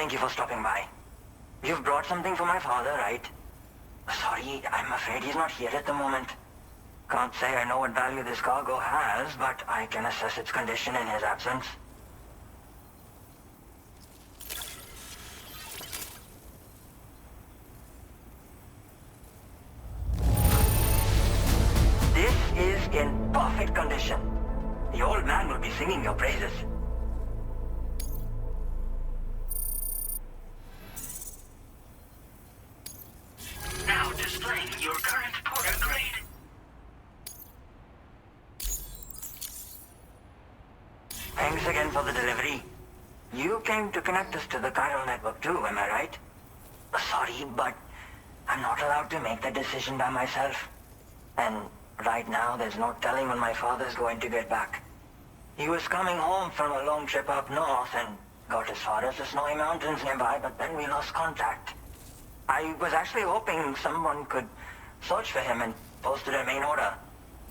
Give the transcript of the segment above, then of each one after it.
Thank you for stopping by. You've brought something for my father, right? Sorry, I'm afraid he's not here at the moment. Can't say I know what value this cargo has, but I can assess its condition in his absence. This is in perfect condition. The old man will be singing your praises. Now displaying your current porter grade. Thanks again for the delivery. You came to connect us to the chiral network too, am I right? Sorry, but I'm not allowed to make that decision by myself. And right now, there's no telling when my father's going to get back. He was coming home from a long trip up north and got as far as the snowy mountains nearby, but then we lost contact. I was actually hoping someone could search for him and post a main order.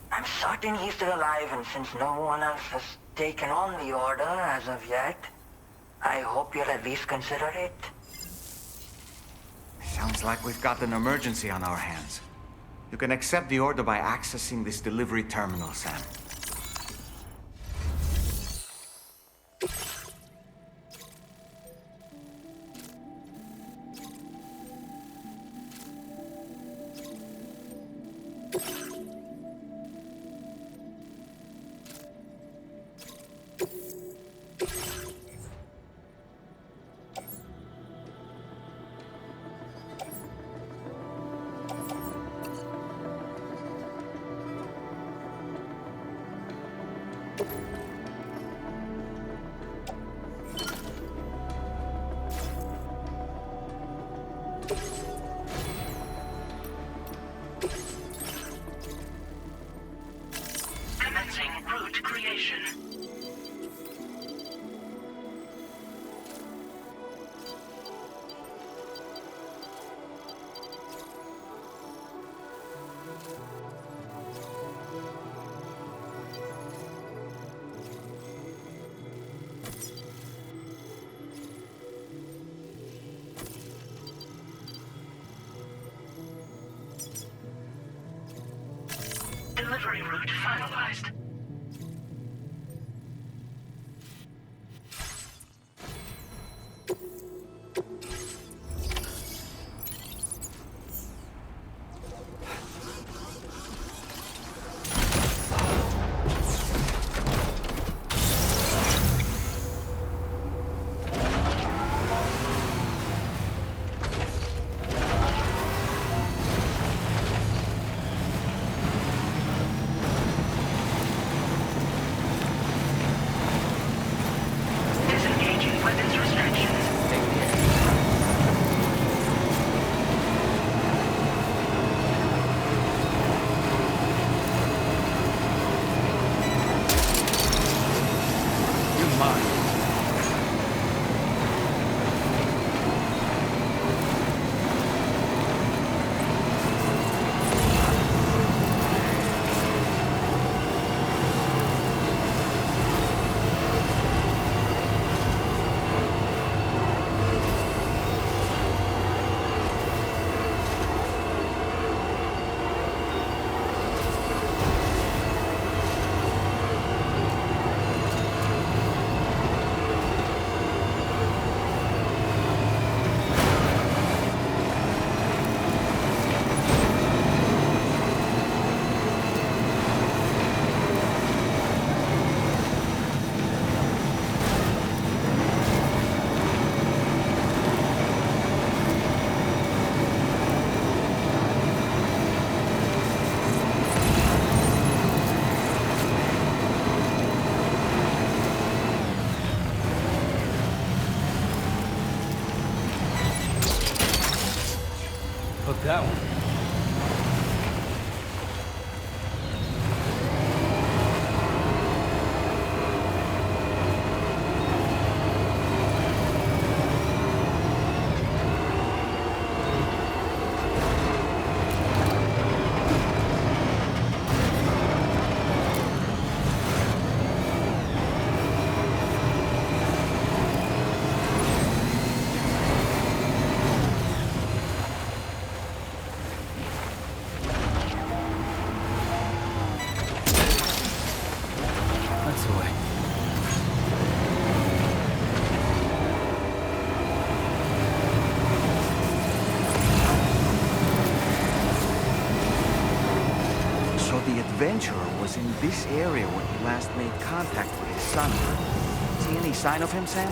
I'm certain he's still alive, and since no one else has taken on the order as of yet, I hope you'll at least consider it. Sounds like we've got an emergency on our hands. You can accept the order by accessing this delivery terminal, Sam. Commencing route creation. Delivery route finalized. adventurer was in this area when he last made contact with his son. See any sign of him, Sam?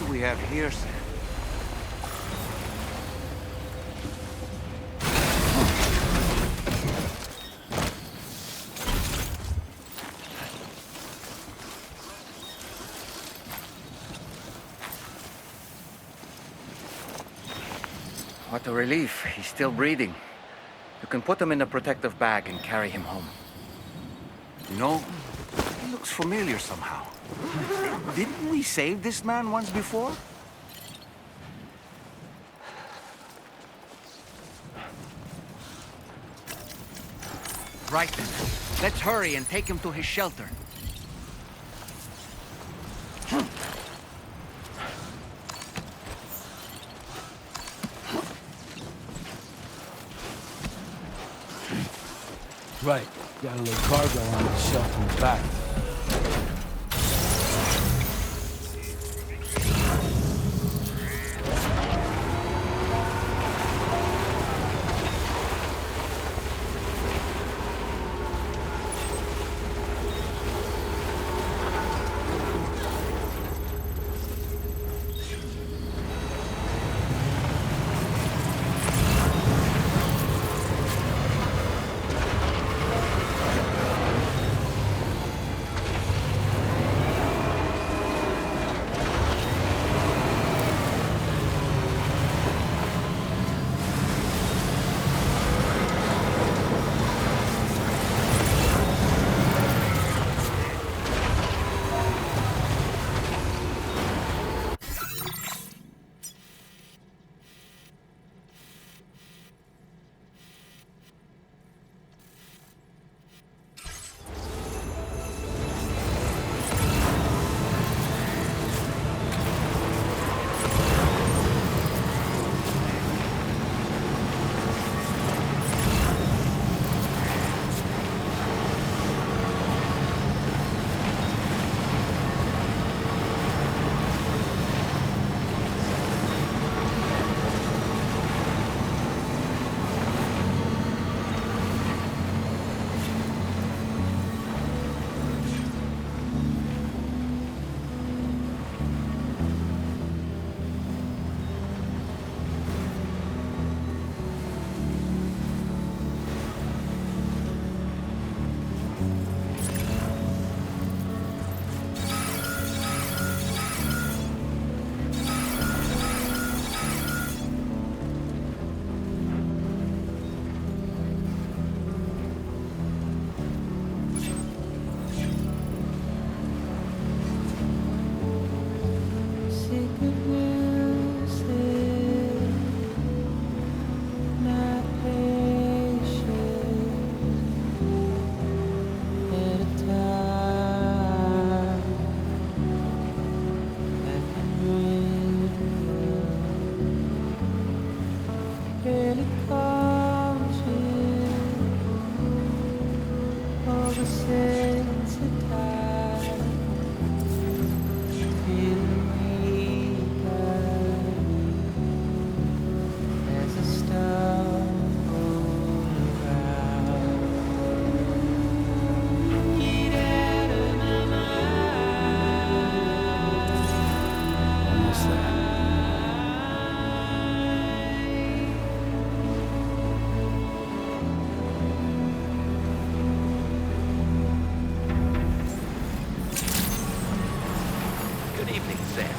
We have here, sir. What a relief. He's still breathing. You can put him in a protective bag and carry him home. You know, he looks familiar somehow. Didn't we save this man once before? Right then. Let's hurry and take him to his shelter. Right. Got a little cargo on the shelf in the back. Almost there. Good evening, Sam.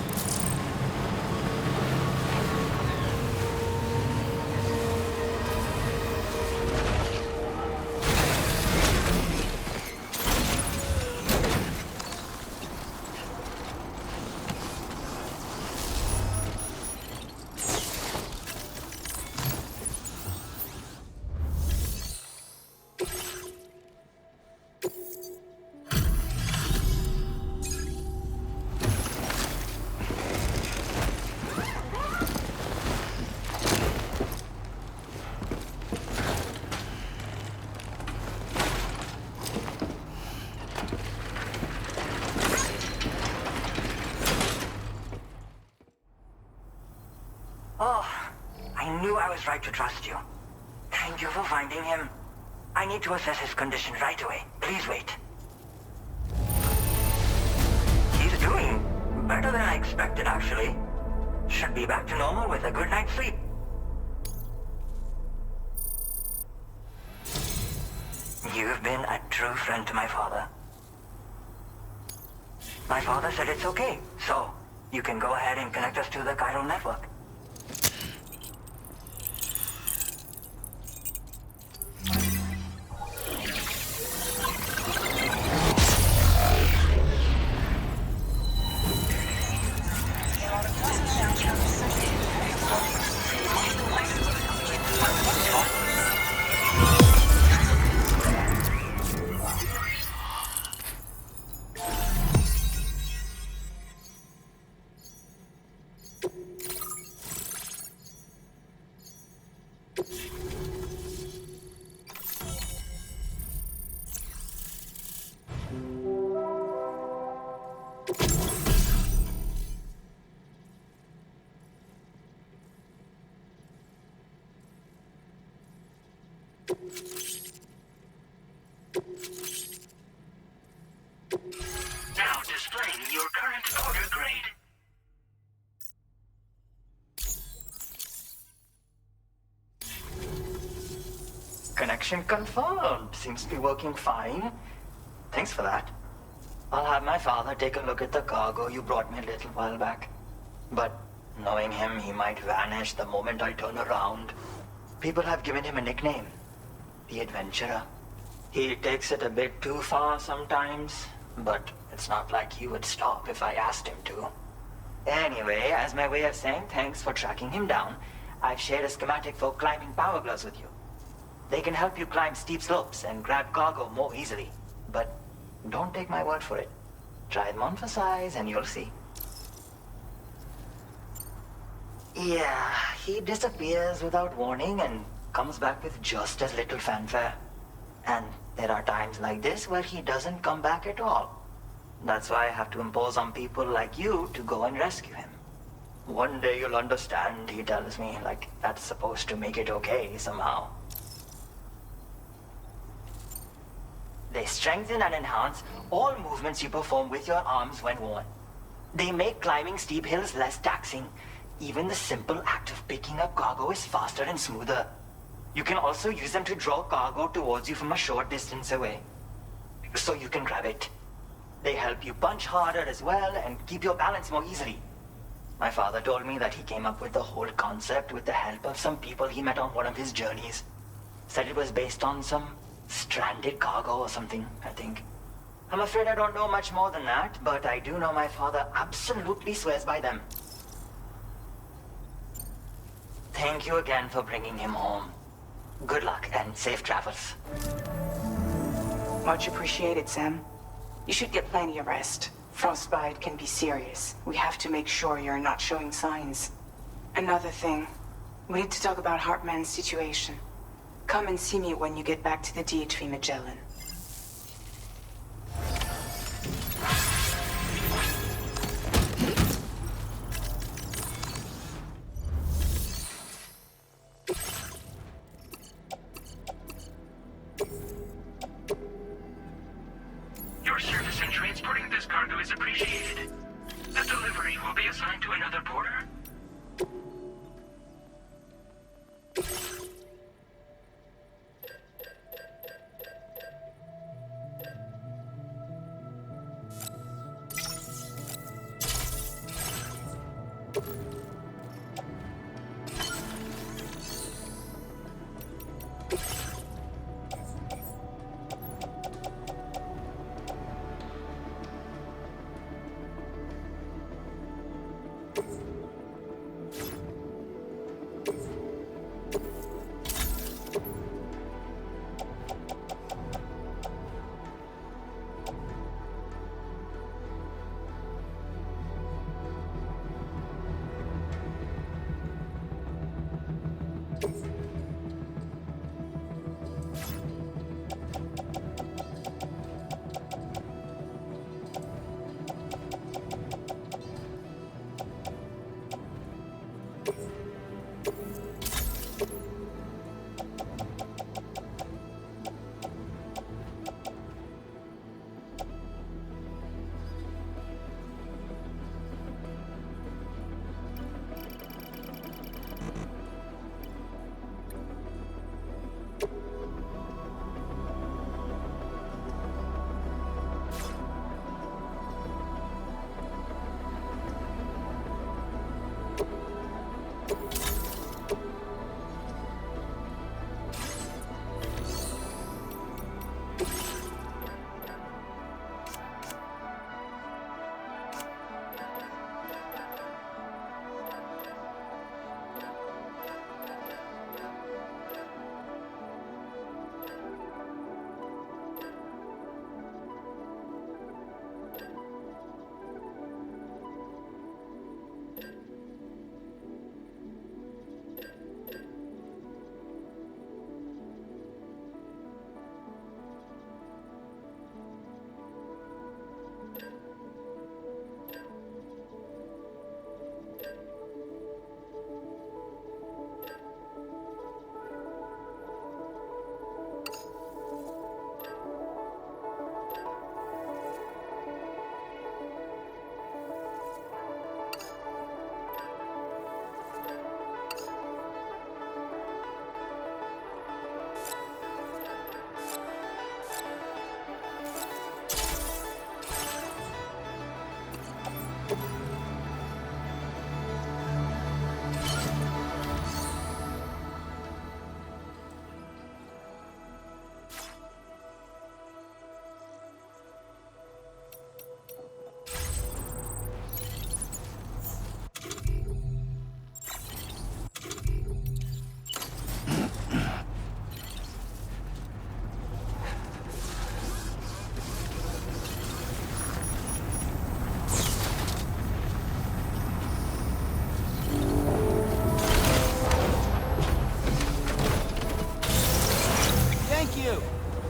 Oh, I knew I was right to trust you. Thank you for finding him. I need to assess his condition right away. Please wait. He's doing better than I expected, actually. Should be back to normal with a good night's sleep. You've been a true friend to my father. My father said it's okay, so you can go ahead and connect us to the chiral network. Now displaying your current order grade. Connection confirmed. Seems to be working fine. Thanks for that. I'll have my father take a look at the cargo you brought me a little while back. But knowing him, he might vanish the moment I turn around. People have given him a nickname. The Adventurer. He takes it a bit too far sometimes, but it's not like he would stop if I asked him to. Anyway, as my way of saying thanks for tracking him down, I've shared a schematic for climbing power gloves with you. They can help you climb steep slopes and grab cargo more easily. But don't take my word for it. Try them on for size and you'll see. Yeah, he disappears without warning and comes back with just as little fanfare. And there are times like this where he doesn't come back at all. That's why I have to impose on people like you to go and rescue him. One day you'll understand, he tells me, like that's supposed to make it okay somehow. They strengthen and enhance all movements you perform with your arms when worn. They make climbing steep hills less taxing. Even the simple act of picking up cargo is faster and smoother. You can also use them to draw cargo towards you from a short distance away, so you can grab it. They help you punch harder as well and keep your balance more easily. My father told me that he came up with the whole concept with the help of some people he met on one of his journeys. Said it was based on some stranded cargo or something, I think. I'm afraid I don't know much more than that, but I do know my father absolutely swears by them. Thank you again for bringing him home. Good luck and safe travels. Much appreciated, Sam. You should get plenty of rest. Frostbite can be serious. We have to make sure you're not showing signs. Another thing, we need to talk about Hartman's situation. Come and see me when you get back to the DHV Magellan. Your service in transporting this cargo is appreciated. The delivery will be assigned to another porter.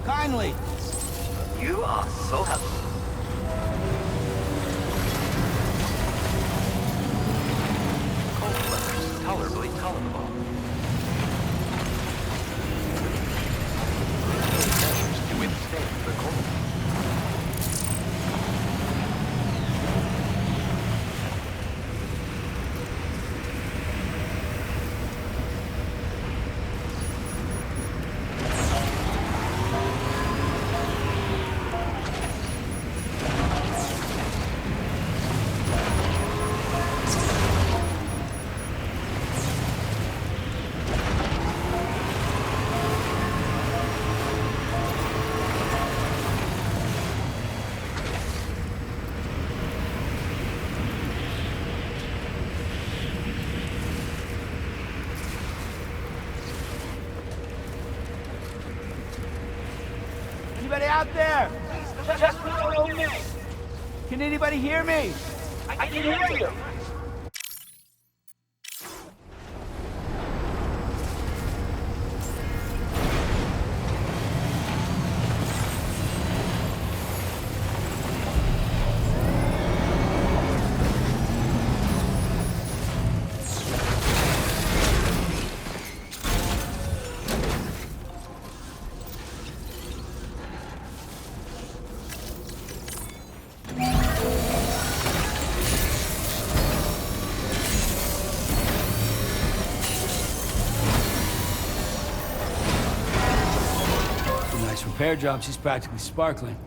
Kindly. You are so helpful. Cold weather's tolerably tolerable. Measures to withstand the cold. Anybody out there? Just follow me. Can anybody hear me? I can hear you. repair job, she's practically sparkling.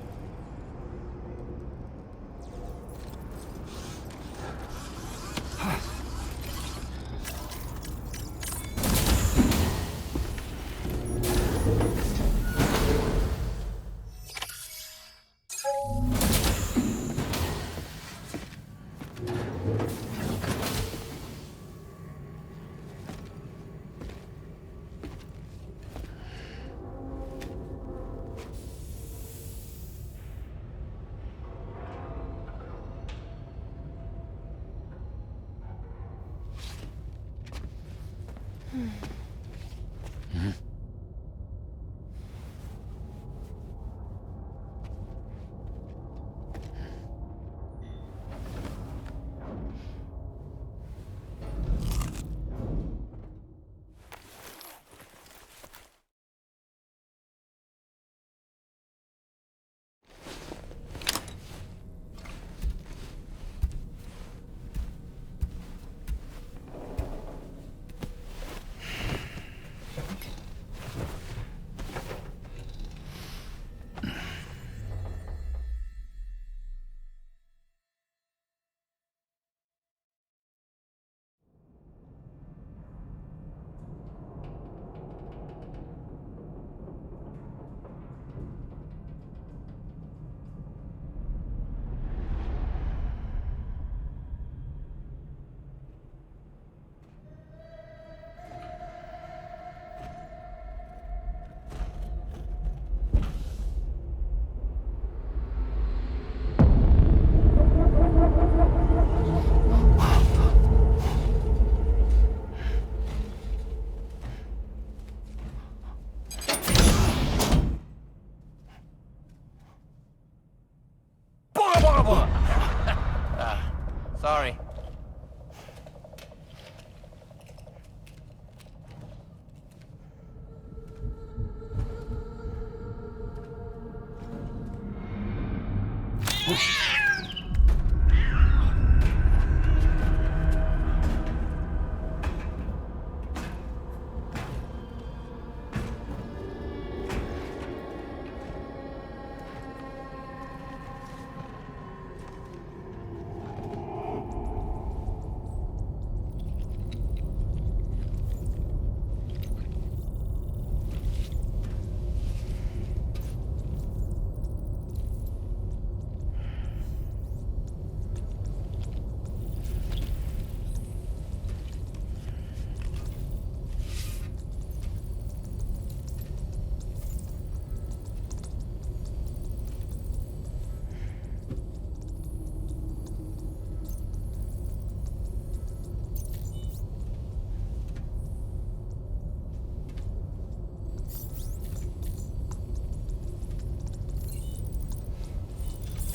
Sorry.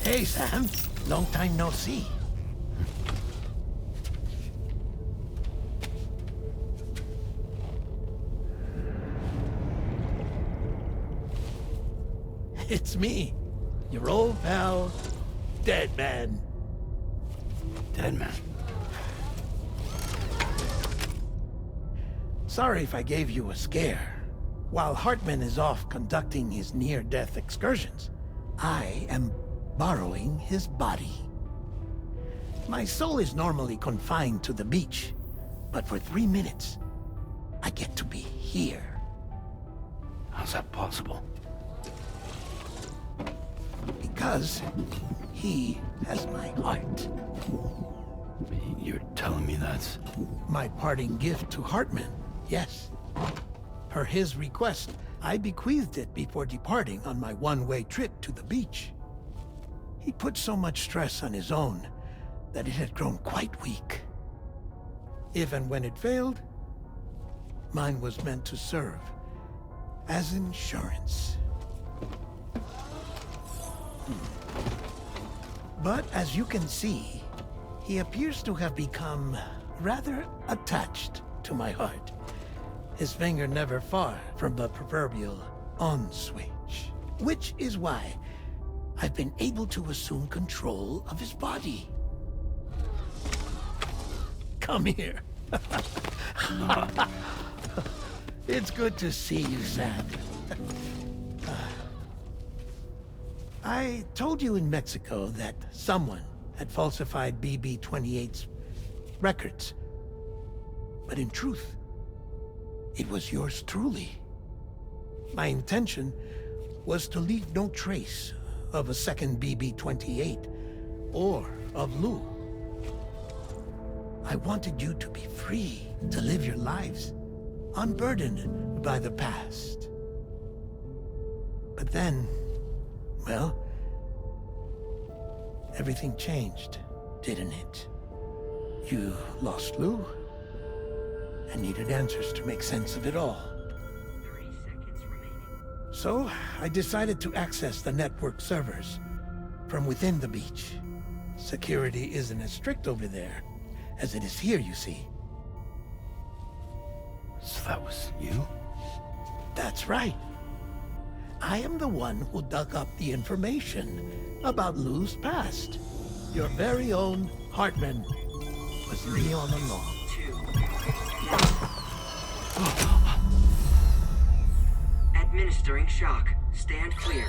Hey, Sam. Long time no see. It's me, your old pal, Dead Man. Dead man. Sorry if I gave you a scare. While Hartman is off conducting his near-death excursions, I am borrowing his body. My soul is normally confined to the beach, but for 3 minutes, I get to be here. How's that possible? Because he has my heart. You're telling me that's... My parting gift to Hartman, yes. Per his request, I bequeathed it before departing on my one-way trip to the beach. He put so much stress on his own that it had grown quite weak. If and when it failed, mine was meant to serve as insurance. But as you can see, he appears to have become rather attached to my heart. His finger never far from the proverbial on switch. Which is why I've been able to assume control of his body. Come here. It's good to see you, Sam. I told you in Mexico that someone had falsified BB-28's records. But in truth, it was yours truly. My intention was to leave no trace of a second BB-28 or of Lou. I wanted you to be free to live your lives, unburdened by the past. But then, well, everything changed, didn't it? You lost Lou, and needed answers to make sense of it all. 3 seconds remaining. So, I decided to access the network servers from within the beach. Security isn't as strict over there as it is here, you see. So that was you? That's right. I am the one who dug up the information about Lou's past. Your very own Hartman was me all along. 2. Administering shock. Stand clear.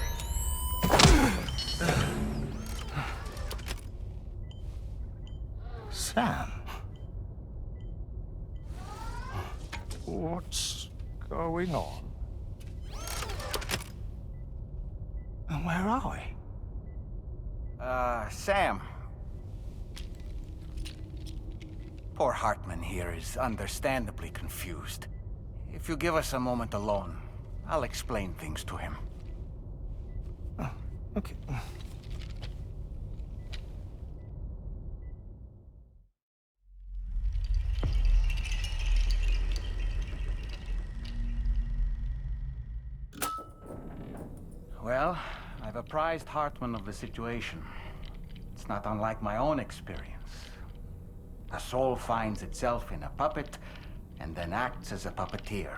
Sam? What's going on? And where are we? Sam. Poor Hartman here is understandably confused. If you give us a moment alone, I'll explain things to him. Oh, okay. Well, I've apprised Hartman of the situation. It's not unlike my own experience. A soul finds itself in a puppet, and then acts as a puppeteer.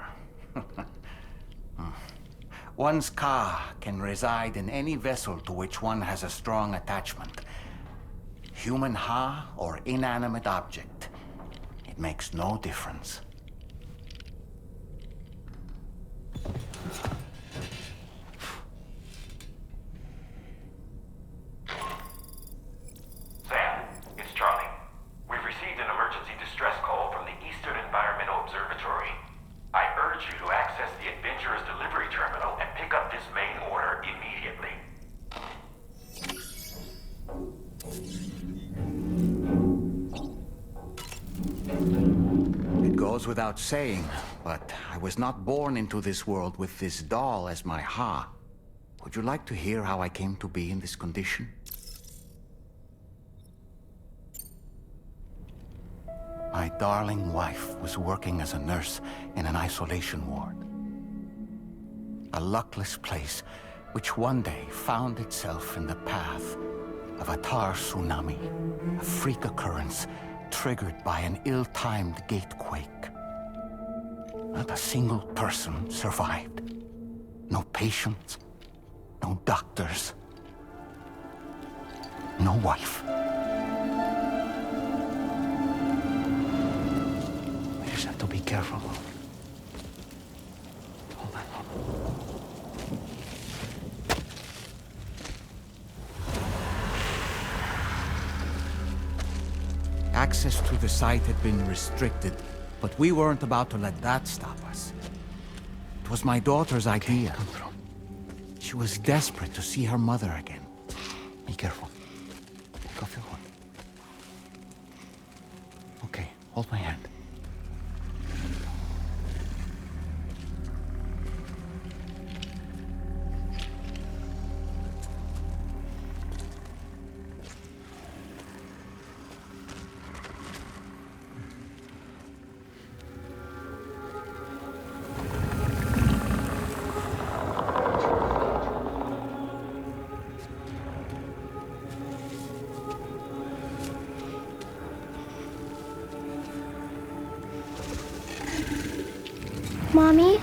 One's ka can reside in any vessel to which one has a strong attachment. Human ha or inanimate object. It makes no difference. Sam, it's Charlie. We've received an emergency distress call from the Eastern Environmental Observatory. I urge you to access the Adventurer's delivery terminal and pick up this main order immediately. It goes without saying, but I was not born into this world with this doll as my ha. Would you like to hear how I came to be in this condition? My darling wife was working as a nurse in an isolation ward. A luckless place which one day found itself in the path of a tar tsunami, a freak occurrence triggered by an ill-timed gatequake. Not a single person survived. No patients, no doctors, no wife. We just have to be careful. Hold on. Access to the site had been restricted, but we weren't about to let that stop us. It was my daughter's idea. Come through. She was desperate to see her mother again. Be careful. Go feel one. Okay, hold my hand. Mommy?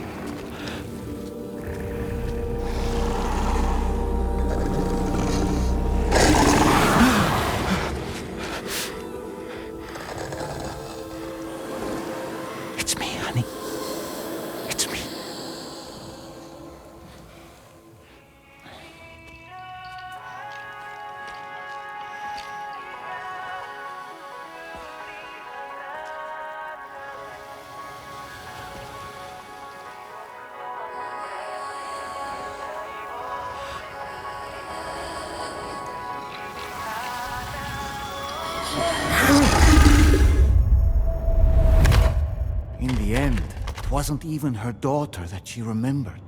It's me, honey. It's me. In the end, it wasn't even her daughter that she remembered.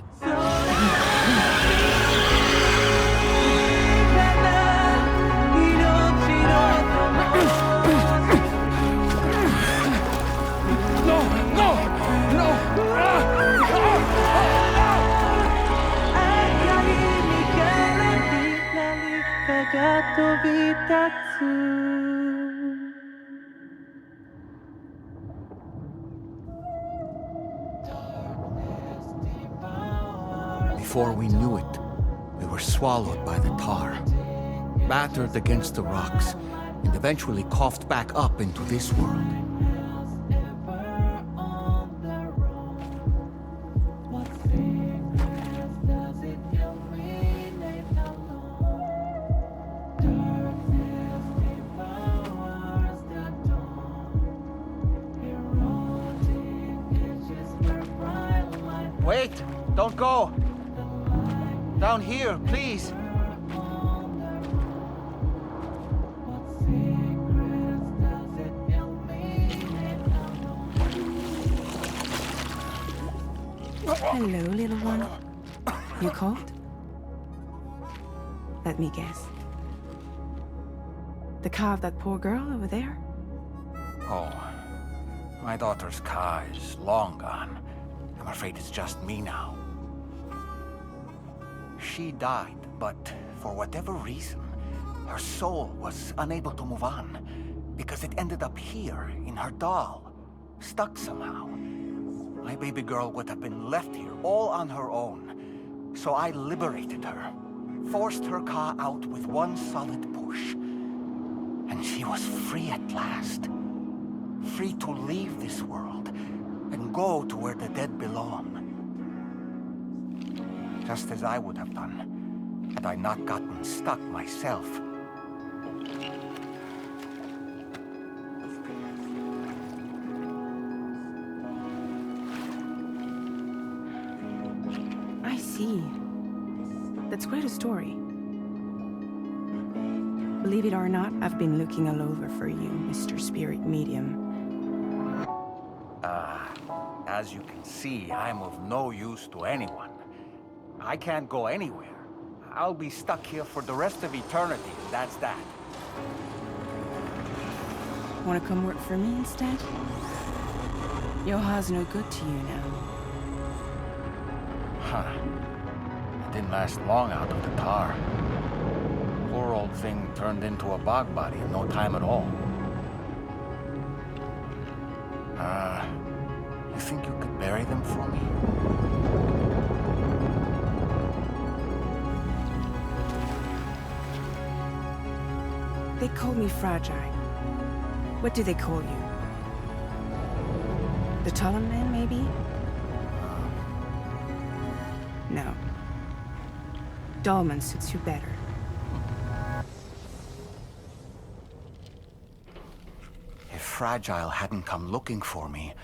Before we knew it, we were swallowed by the tar, battered against the rocks, and eventually coughed back up into this world. Wait! Don't go! Down here, please! Hello, little one. You cold? Let me guess. The car of that poor girl over there? Oh, my daughter's car is long gone. I'm afraid it's just me now. She died, but for whatever reason, her soul was unable to move on because it ended up here in her doll, stuck somehow. My baby girl would have been left here all on her own. So I liberated her, forced her car out with one solid push. And she was free at last. Free to leave this world and go to where the dead belong. Just as I would have done, had I not gotten stuck myself. I see. That's quite a story. Believe it or not, I've been looking all over for you, Mr. Spirit Medium. As you can see, I'm of no use to anyone. I can't go anywhere. I'll be stuck here for the rest of eternity, and that's that. Wanna come work for me instead? Yoha's no good to you now. Huh. It didn't last long out of the tar. Poor old thing turned into a bog body in no time at all. You think you could bury them for me? They call me fragile. What do they call you? The Tallum Man, maybe? No. Dolman suits you better. If Fragile hadn't come looking for me,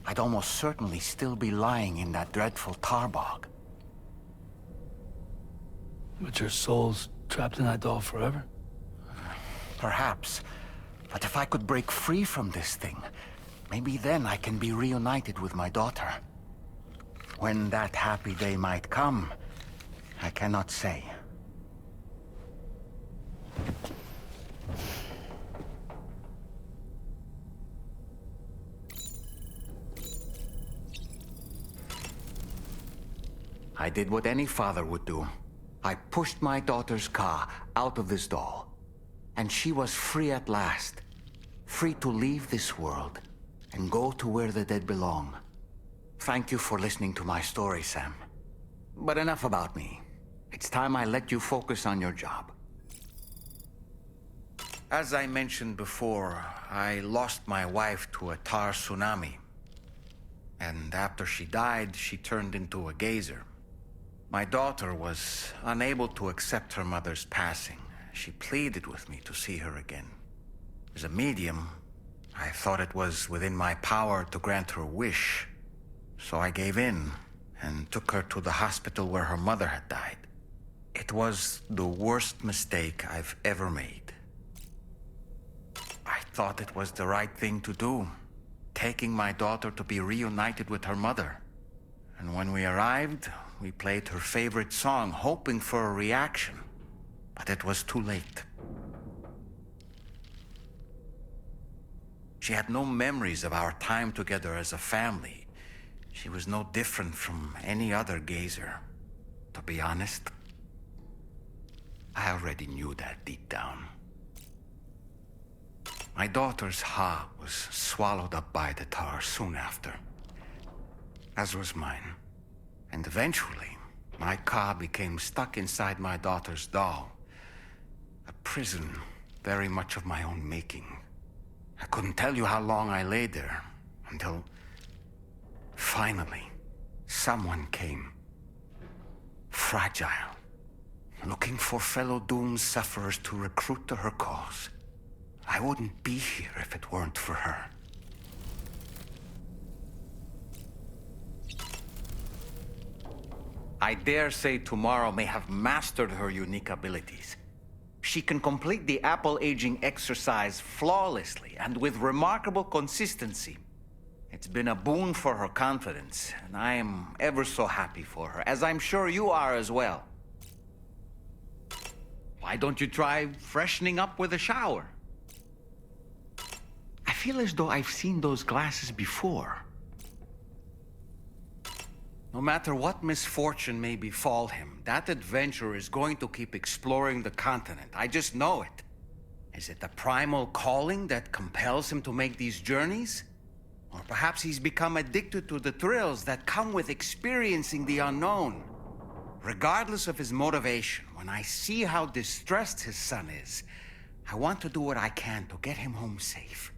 I'd almost certainly still be lying in that dreadful tar bog. But your soul's trapped in that doll forever? Perhaps. But if I could break free from this thing, maybe then I can be reunited with my daughter. When that happy day might come, I cannot say. I did what any father would do. I pushed my daughter's car out of this doll. And she was free at last. Free to leave this world and go to where the dead belong. Thank you for listening to my story, Sam. But enough about me. It's time I let you focus on your job. As I mentioned before, I lost my wife to a tar tsunami. And after she died, she turned into a geyser. My daughter was unable to accept her mother's passing. She pleaded with me to see her again. As a medium, I thought it was within my power to grant her wish. So I gave in and took her to the hospital where her mother had died. It was the worst mistake I've ever made. thought it was the right thing to do, taking my daughter to be reunited with her mother. And when we arrived, we played her favorite song, hoping for a reaction. But it was too late. She had no memories of our time together as a family. She was no different from any other gazer. To be honest, I already knew that deep down. My daughter's heart was swallowed up by the tar soon after, as was mine. And eventually, my car became stuck inside my daughter's doll. A prison very much of my own making. I couldn't tell you how long I lay there, until finally, someone came. Fragile, looking for fellow doomed sufferers to recruit to her cause. I wouldn't be here if it weren't for her. I dare say tomorrow may have mastered her unique abilities. She can complete the apple aging exercise flawlessly and with remarkable consistency. It's been a boon for her confidence, and I am ever so happy for her, as I'm sure you are as well. Why don't you try freshening up with a shower? I feel as though I've seen those glasses before. No matter what misfortune may befall him, that adventurer is going to keep exploring the continent. I just know it. Is it the primal calling that compels him to make these journeys? Or perhaps he's become addicted to the thrills that come with experiencing the unknown. Regardless of his motivation, when I see how distressed his son is, I want to do what I can to get him home safe.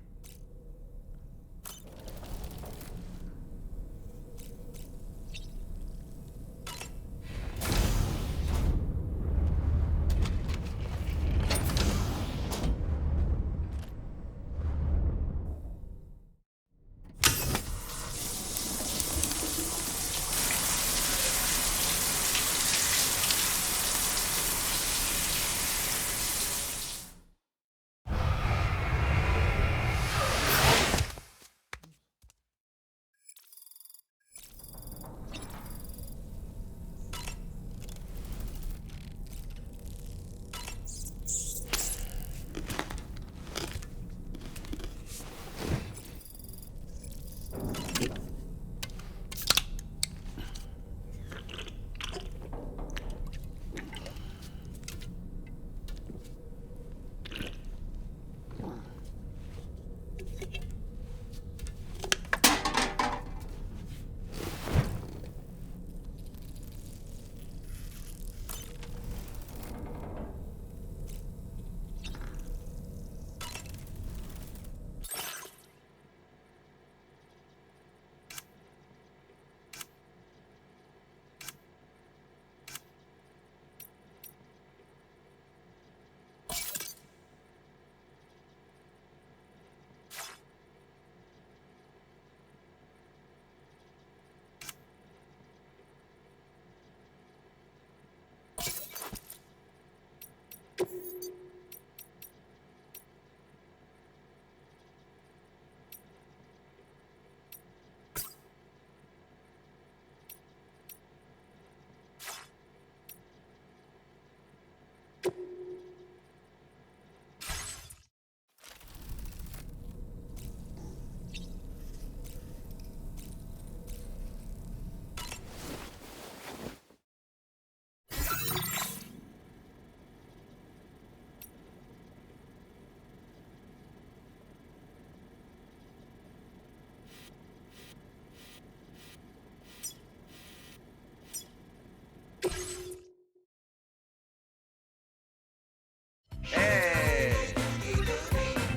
Hey!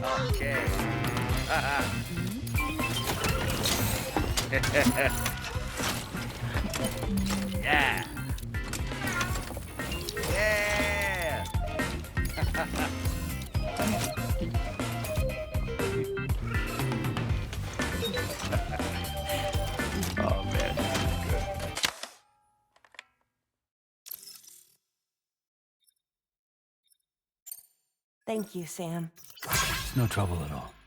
Okay. Yeah! Yeah! Oh man, this is good. Thank you, Sam. It's No trouble at all.